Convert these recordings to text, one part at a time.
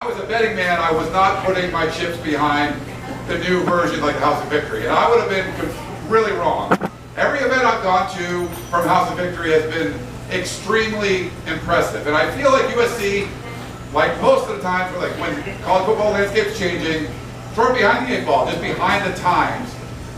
I was a betting man, I was not putting my chips behind the new version like the House of Victory, and I would have been really wrong. Every event I've gone to from House of Victory has been extremely impressive, and I feel like USC, like most of the times when college football landscape's changing, sort of behind the eight ball, just behind the times.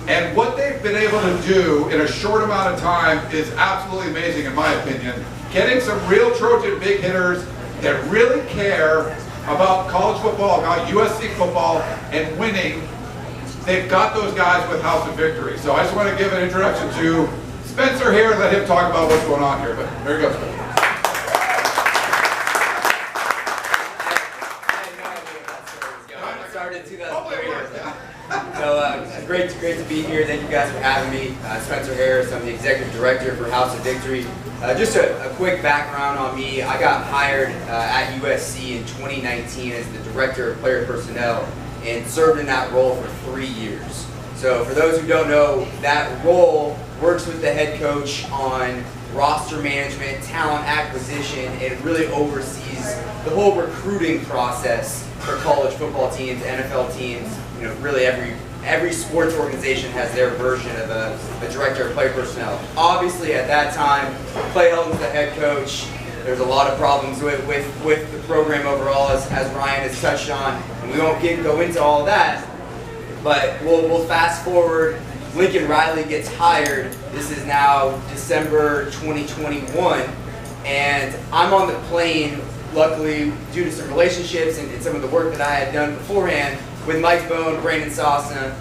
And what they've been able to do in a short amount of time is absolutely amazing in my opinion. Getting some real Trojan big hitters that really care about college football, about USC football, and winning. They've got those guys with House of Victory. So I just want to give an introduction to Spencer here and let him talk about what's going on here. But there you go, Spencer. Started in 2003. So great to be here. Thank you guys for having me. Spencer Harris, I'm the executive director for House of Victory. Just a quick background on me. I got hired at USC in 2019 as the director of player personnel and served in that role for 3 years. So for those who don't know, that role works with the head coach on roster management, talent acquisition, and really oversees the whole recruiting process for college football teams, NFL teams. You know, really every sports organization has their version of a director of player personnel. Obviously, at that time, Clay Helton's the head coach. There's a lot of problems with the program overall, as Ryan has touched on, and we won't go into all that. But we'll fast forward. Lincoln Riley gets hired. This is now December 2021, and I'm on the plane, luckily due to some relationships and some of the work that I had done beforehand with Mike Bone, Brandon Sosna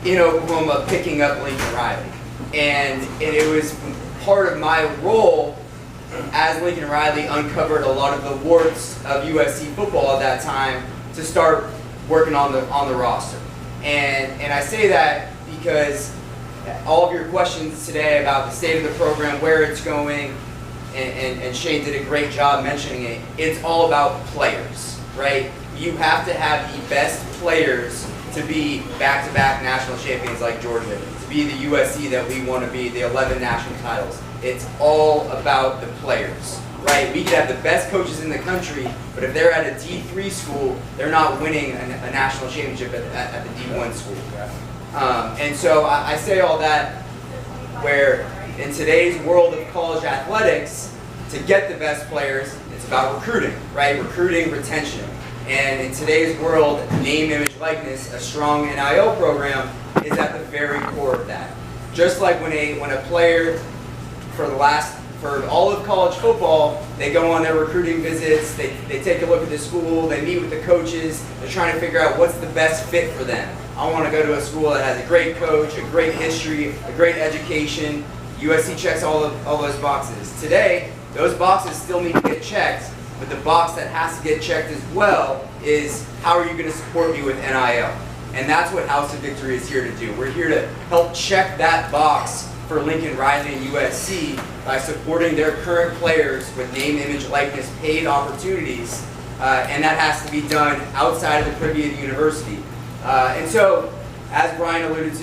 in Oklahoma, picking up Lincoln Riley. And it was part of my role as Lincoln Riley uncovered a lot of the warts of USC football at that time to start working on the roster. And I say that because all of your questions today about the state of the program, where it's going, and Shane did a great job mentioning it, it's all about players, right? You have to have the best players to be back-to-back national champions like Georgia, to be the USC that we want to be, the 11 national titles. It's all about the players, right? We could have the best coaches in the country, but if they're at a D3 school, they're not winning a national championship at the D1 school. And so I say all that where in today's world of college athletics, to get the best players, it's about recruiting, right? Recruiting, retention. And in today's world, name, image, likeness, a strong NIL program is at the very core of that. Just like when a player, for all of college football, they go on their recruiting visits, they take a look at the school, they meet with the coaches, they're trying to figure out what's the best fit for them. I want to go to a school that has a great coach, a great history, a great education. USC checks all those boxes. Today, those boxes still need to get checked, but the box that has to get checked as well is how are you going to support me with NIL? And that's what House of Victory is here to do. We're here to help check that box for Lincoln Riley and USC by supporting their current players with name, image, likeness, paid opportunities, and that has to be done outside of the purview of the university. And so, as Ryan alluded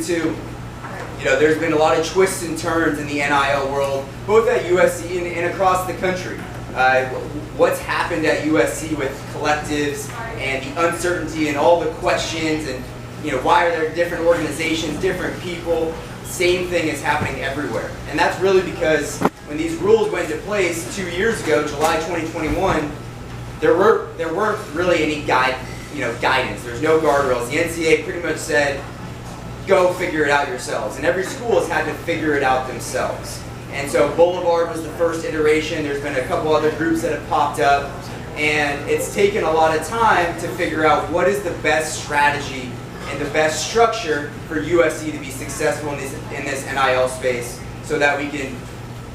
to, you know, there's been a lot of twists and turns in the NIL world, both at USC and across the country. What's happened at USC with collectives and the uncertainty and all the questions and, you know, why are there different organizations, different people? Same thing is happening everywhere. And that's really because when these rules went into place 2 years ago, July 2021, there weren't really any guidance. There's no guardrails. The NCAA pretty much said, go figure it out yourselves. And every school has had to figure it out themselves. And so Boulevard was the first iteration. There's been a couple other groups that have popped up. And it's taken a lot of time to figure out what is the best strategy and the best structure for USC to be successful in this NIL space so that we can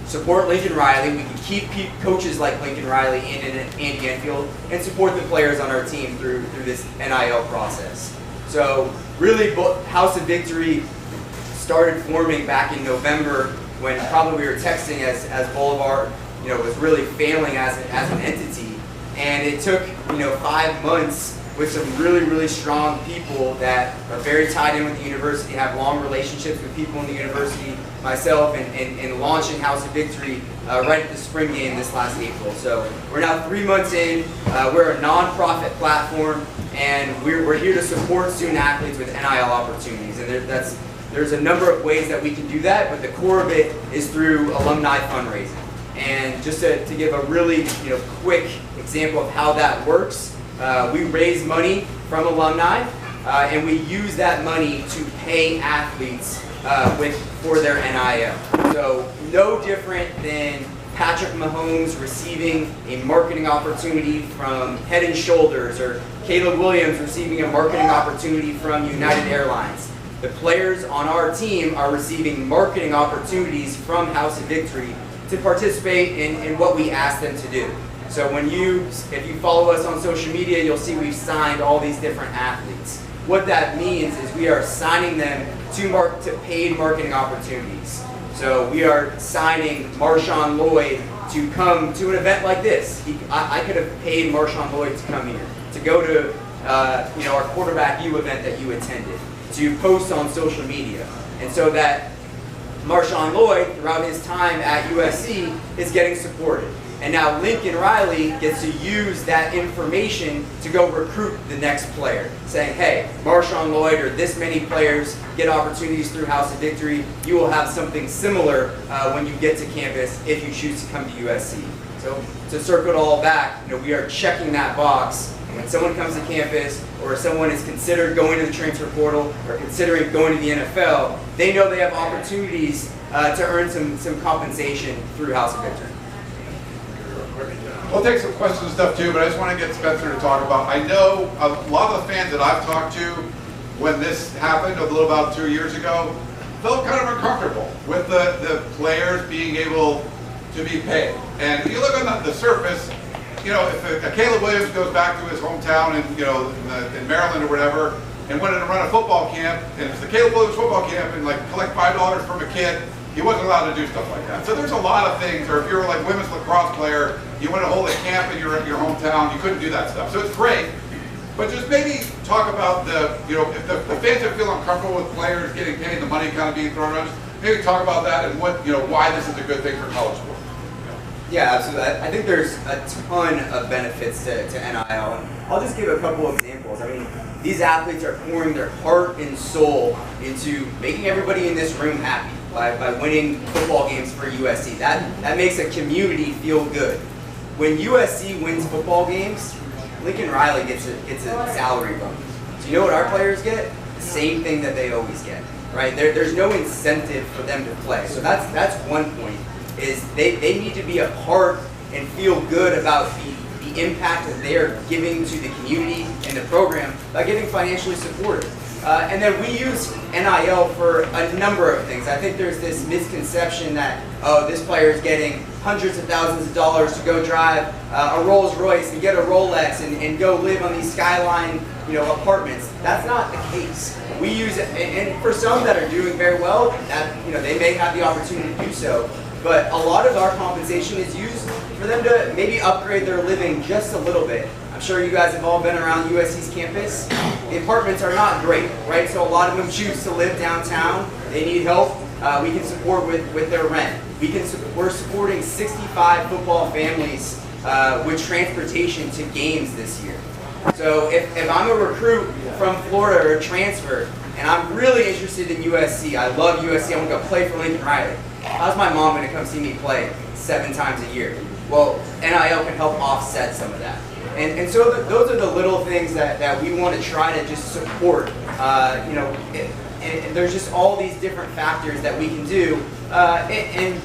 support Lincoln Riley, we can keep coaches like Lincoln Riley and Andy Enfield, and support the players on our team through this NIL process. So really, House of Victory started forming back in November when probably we were texting as Boulevard, you know, was really failing as an entity. And it took, you know, 5 months with some really, really strong people that are very tied in with the university, have long relationships with people in the university, myself, and launching House of Victory right at the spring game this last April. So we're now 3 months in. We're a nonprofit platform, and we're here to support student athletes with NIL opportunities. And there's a number of ways that we can do that, but the core of it is through alumni fundraising. And just to give a really quick example of how that works, we raise money from alumni, and we use that money to pay athletes for their NIL. So no different than Patrick Mahomes receiving a marketing opportunity from Head & Shoulders, or Caleb Williams receiving a marketing opportunity from United Airlines. The players on our team are receiving marketing opportunities from House of Victory to participate in what we ask them to do. So if you follow us on social media, you'll see we've signed all these different athletes. What that means is we are signing them to paid marketing opportunities. So we are signing Marshawn Lloyd to come to an event like this. I could have paid Marshawn Lloyd to come here, to go to our quarterback U event that you attended, to post on social media. And so that Marshawn Lloyd, throughout his time at USC, is getting supported. And now Lincoln Riley gets to use that information to go recruit the next player, saying, hey, Marshawn Lloyd or this many players get opportunities through House of Victory. You will have something similar when you get to campus if you choose to come to USC. So to circle it all back, we are checking that box. When someone comes to campus, or someone is considered going to the transfer portal, or considering going to the NFL, they know they have opportunities to earn some compensation through House of Victory. We'll take some questions and stuff too, but I just want to get Spencer to talk about, I know a lot of the fans that I've talked to when this happened a little about 2 years ago felt kind of uncomfortable with the players being able to be paid. And if you look on the surface, if a Caleb Williams goes back to his hometown in Maryland or whatever, and wanted to run a football camp, and it's the Caleb Williams football camp, and collect $5 from a kid, he wasn't allowed to do stuff like that. So there's a lot of things, or if you're like a women's lacrosse player, you want to hold a camp in your hometown, you couldn't do that stuff. So it's great, but just maybe talk about if the fans that feel uncomfortable with players getting paid, the money kind of being thrown around, maybe talk about that and why this is a good thing for college sports. Yeah, absolutely. I think there's a ton of benefits to NIL, and I'll just give a couple of examples. I mean, these athletes are pouring their heart and soul into making everybody in this room happy by winning football games for USC. That makes a community feel good. When USC wins football games, Lincoln Riley gets a salary bump. So you know what our players get? The same thing that they always get, right? There's no incentive for them to play. So that's one point. Is they need to be a part and feel good about the impact that they are giving to the community and the program by getting financially supported. And then we use NIL for a number of things. I think there's this misconception that, this player is getting hundreds of thousands of dollars to go drive a Rolls Royce and get a Rolex and go live on these skyline apartments. That's not the case. We use it, and for some that are doing very well, they may have the opportunity to do so. But a lot of our compensation is used for them to maybe upgrade their living just a little bit. I'm sure you guys have all been around USC's campus. The apartments are not great, right? So a lot of them choose to live downtown. They need help. We can support with their rent. We're supporting 65 football families with transportation to games this year. So if I'm a recruit from Florida or a transfer, and I'm really interested in USC, I love USC, I want to go play for Lincoln Riley, how's my mom going to come see me play 7 times a year? Well, NIL can help offset some of that. And so those are the little things that we want to try to just support. And there's just all these different factors that we can do. And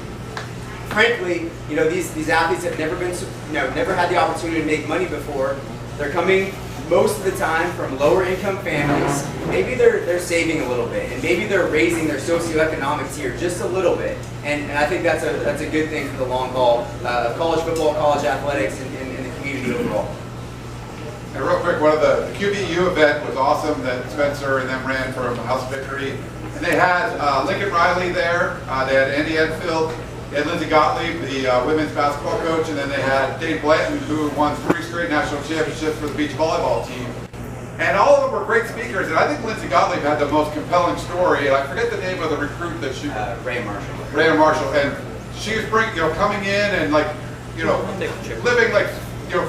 frankly, these athletes have never had the opportunity to make money before. They're coming most of the time from lower income families. Maybe they're saving a little bit, and maybe they're raising their socioeconomic tier just a little bit. And I think that's a good thing for the long haul of college football, college athletics, and the community overall. And real quick, one of the QBU event was awesome that Spencer and them ran from House of Victory. And they had Lincoln Riley there, they had Andy Enfield, they had Lindsey Gottlieb, the women's basketball coach, and then they had Dave Blanton, who won 3 straight national championships for the beach volleyball team. And all of them were great speakers, and I think Lindsay Gottlieb had the most compelling story, and I forget the name of the recruit that she... Ray Marshall. Ray Marshall, and she was coming in and like, living like,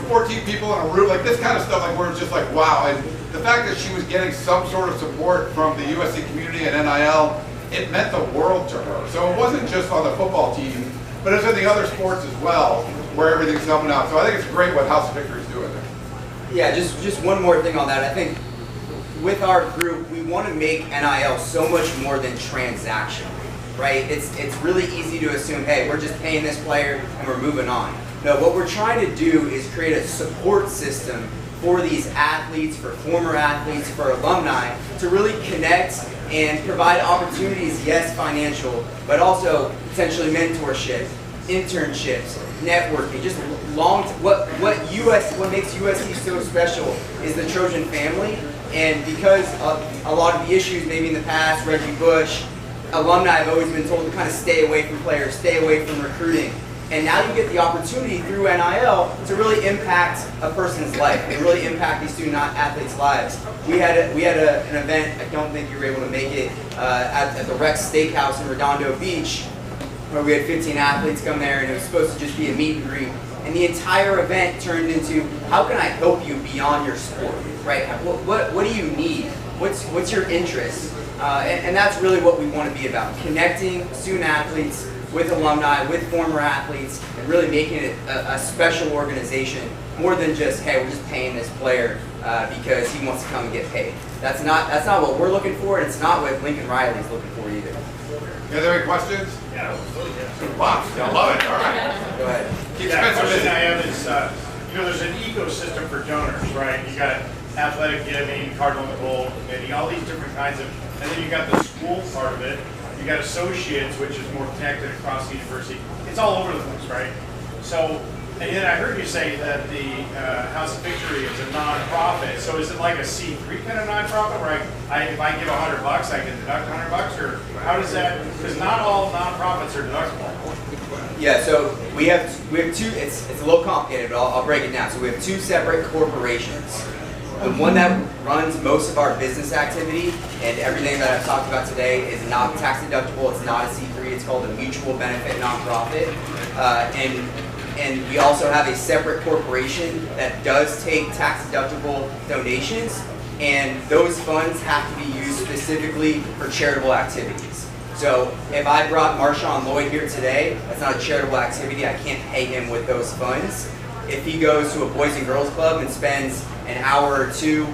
14 people in a room, like this kind of stuff, like where it's just like, wow. And the fact that she was getting some sort of support from the USC community and NIL, it meant the world to her. So it wasn't just on the football team, but it was in the other sports as well, where everything's helping out. So I think it's great what House of Victory is doing there. Yeah, just one more thing on that. I think with our group, we want to make NIL so much more than transactional, right? It's really easy to assume, hey, we're just paying this player and we're moving on. No, what we're trying to do is create a support system for these athletes, for former athletes, for alumni, to really connect and provide opportunities, yes, financial, but also potentially mentorship, internships, networking, just what makes USC so special is the Trojan family. And because of a lot of the issues maybe in the past, Reggie Bush, alumni have always been told to kind of stay away from players, stay away from recruiting. And now you get the opportunity through NIL to really impact a person's life and really impact these student athletes' lives. We had an event, I don't think you were able to make it, at the Rex Steakhouse in Redondo Beach, where we had 15 athletes come there, and it was supposed to just be a meet and greet. And the entire event turned into, how can I help you beyond your sport, right? What do you need? What's your interest? And that's really what we want to be about, connecting student athletes with alumni, with former athletes, and really making it a special organization, more than just, hey, we're just paying this player because he wants to come and get paid. That's not what we're looking for, and it's not what Lincoln Riley's looking for either. Are there any questions? Yeah. Wow, I love it. All right. Go ahead. The question I have is, there's an ecosystem for donors, right? You got athletic giving, Cardinal Gold Committee, all these different kinds of, and then you got the school part of it. You got associates, which is more connected across the university. It's all over the place, right? So, and then I heard you say that the House of Victory is a nonprofit. So is it like a C3 kind of nonprofit where if I give $100, I can deduct $100, or how does that? Because not all nonprofits are deductible. Yeah, so we have two. It's a little complicated, but I'll break it down. So we have two separate corporations. The one that runs most of our business activity and everything that I've talked about today is not tax deductible. It's not a C3. It's called a mutual benefit nonprofit. And we also have a separate corporation that does take tax deductible donations, and those funds have to be used specifically for charitable activities. So if I brought Marshawn Lloyd here today, that's not a charitable activity. I can't pay him with those funds. If he goes to a Boys and Girls Club and spends an hour or two,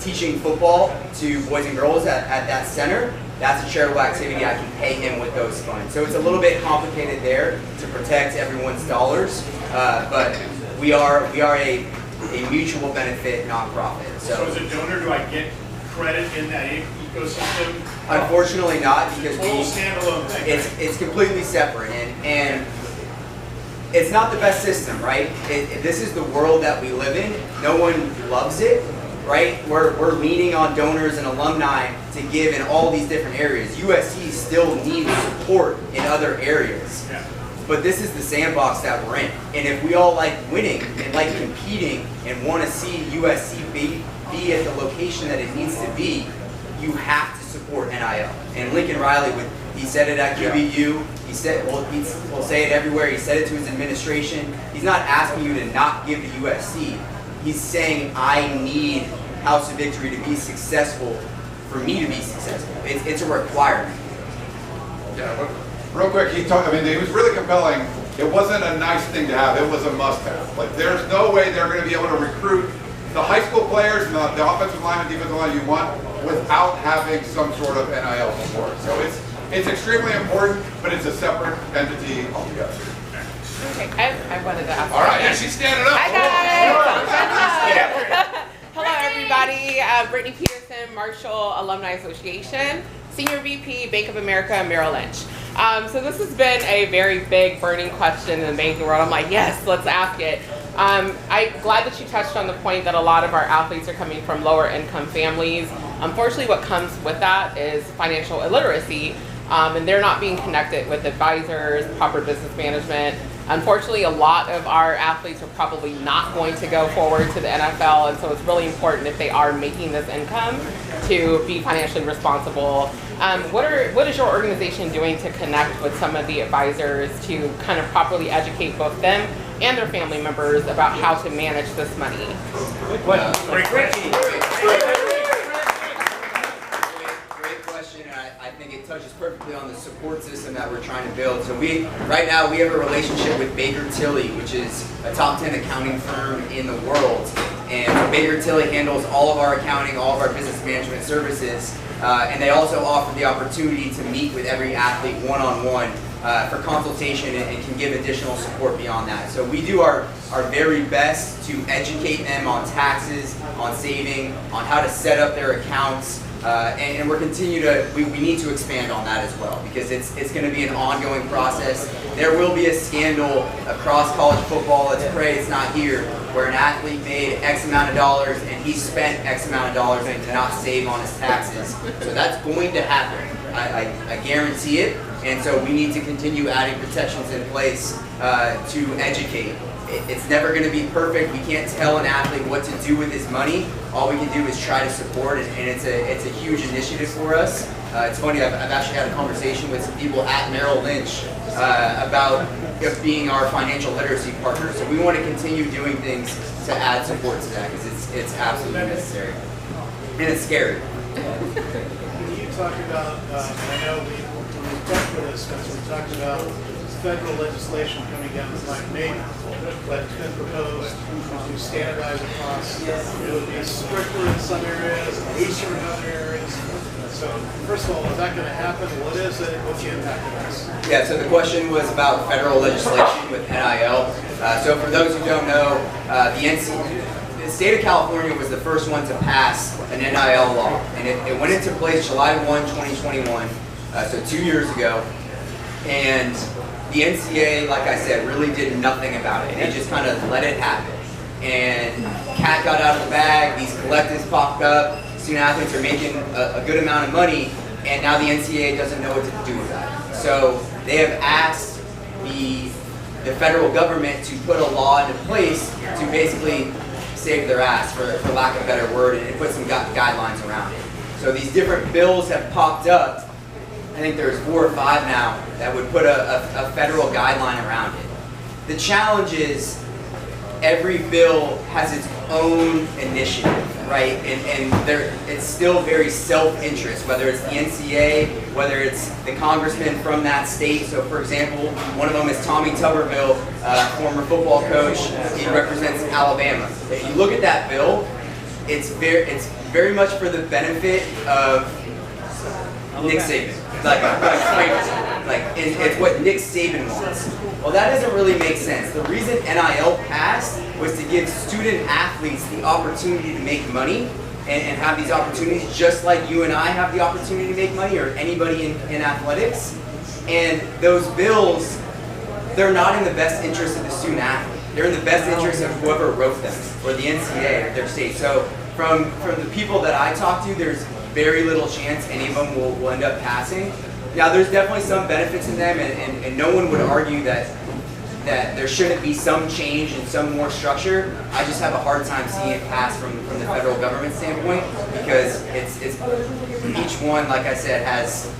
teaching football to boys and girls at that center, that's a charitable activity. I can pay him with those funds. So it's a little bit complicated there to protect everyone's dollars, but we are a mutual benefit nonprofit. So as a donor, do I get credit in that ecosystem? Unfortunately not, because full standalone thing. It's completely separate, and it's not the best system, right? This is the world that we live in. No one loves it, right? We're leaning on donors and alumni to give in all these different areas. USC still needs support in other areas. Yeah. But this is the sandbox that we're in. And if we all like winning and like competing and want to see USC be at the location that it needs to be, you have to support NIL. And Lincoln Riley, he said it at QBU. He said, he'll say it everywhere. He said it to his administration. He's not asking you to not give to USC. He's saying, I need House of Victory to be successful for me to be successful. It's a requirement. Yeah, but real quick, he was really compelling. It wasn't a nice thing to have. It was a must-have. Like, there's no way they're going to be able to recruit the high school players and the offensive line and defensive line you want without having some sort of NIL support. So it's extremely important, but it's a separate entity altogether. Okay, I wanted to ask. All right, yeah, she's standing up. Hi guys. Hello everybody. Brittany Peterson, Marshall Alumni Association, Senior VP, Bank of America, Merrill Lynch. So this has been a very big burning question in the banking world. I'm like, yes, let's ask it. I'm glad that you touched on the point that a lot of our athletes are coming from lower income families. Unfortunately, what comes with that is financial illiteracy, and they're not being connected with advisors, proper business management. Unfortunately, a lot of our athletes are probably not going to go forward to the NFL, and so it's really important if they are making this income to be financially responsible. What is your organization doing to connect with some of the advisors to kind of properly educate both them and their family members about how to manage this money? Great question. Great question, and I think it touches perfectly on the support system that we're trying to build. So right now we have a relationship with Baker Tilly, which is a top 10 accounting firm in the world. And Baker Tilly handles all of our accounting, all of our business management services, and they also offer the opportunity to meet with every athlete one-on-one for consultation and can give additional support beyond that. So we do our very best to educate them on taxes, on saving, on how to set up their accounts, and we need to expand on that as well, because it's going to be an ongoing process. There will be a scandal across college football, let's pray it's not here, where an athlete made X amount of dollars and he spent X amount of dollars and did not save on his taxes. So that's going to happen. I guarantee it, and so we need to continue adding protections in place to educate. It's never going to be perfect. We can't tell an athlete what to do with his money. All we can do is try to support it, and it's a huge initiative for us. It's funny, I've actually had a conversation with some people at Merrill Lynch about being our financial literacy partner. So we want to continue doing things to add support to that, because it's absolutely necessary. And it's scary. When you talk about, I know when we talked about this, Spencer, we talked about federal legislation coming down the line, maybe, but it's been proposed to standardize across. It would be stricter in some areas, looser in other areas. So, first of all, is that going to happen? What is it? What's the impact of this? Yeah, so the question was about federal legislation with NIL. So for those who don't know, the state of California was the first one to pass an NIL law, and it went into place July 1, 2021, so 2 years ago. And the NCAA, like I said, really did nothing about it. They just kind of let it happen. And cat got out of the bag, these collectives popped up, student athletes are making a good amount of money, and now the NCAA doesn't know what to do with that. So they have asked the federal government to put a law into place to basically save their ass, for lack of a better word, and put some guidelines around it. So these different bills have popped up. I think there's 4 or 5 now that would put a federal guideline around it. The challenge is every bill has its own initiative, right? And it's still very self-interest, whether it's the NCAA, whether it's the congressman from that state. So for example, one of them is Tommy Tuberville, former football coach. He represents Alabama. If you look at that bill, it's very much for the benefit of Nick Saban. It's what Nick Saban wants. Well, that doesn't really make sense. The reason NIL passed was to give student athletes the opportunity to make money and have these opportunities just like you and I have the opportunity to make money, or anybody in athletics. And those bills, they're not in the best interest of the student athlete. They're in the best interest of whoever wrote them, or the NCAA, or their state. So from the people that I talk to, there's very little chance any of them will end up passing. Now, there's definitely some benefits in them, and no one would argue that there shouldn't be some change and some more structure. I just have a hard time seeing it pass from the federal government standpoint, because it's each one, like I said, has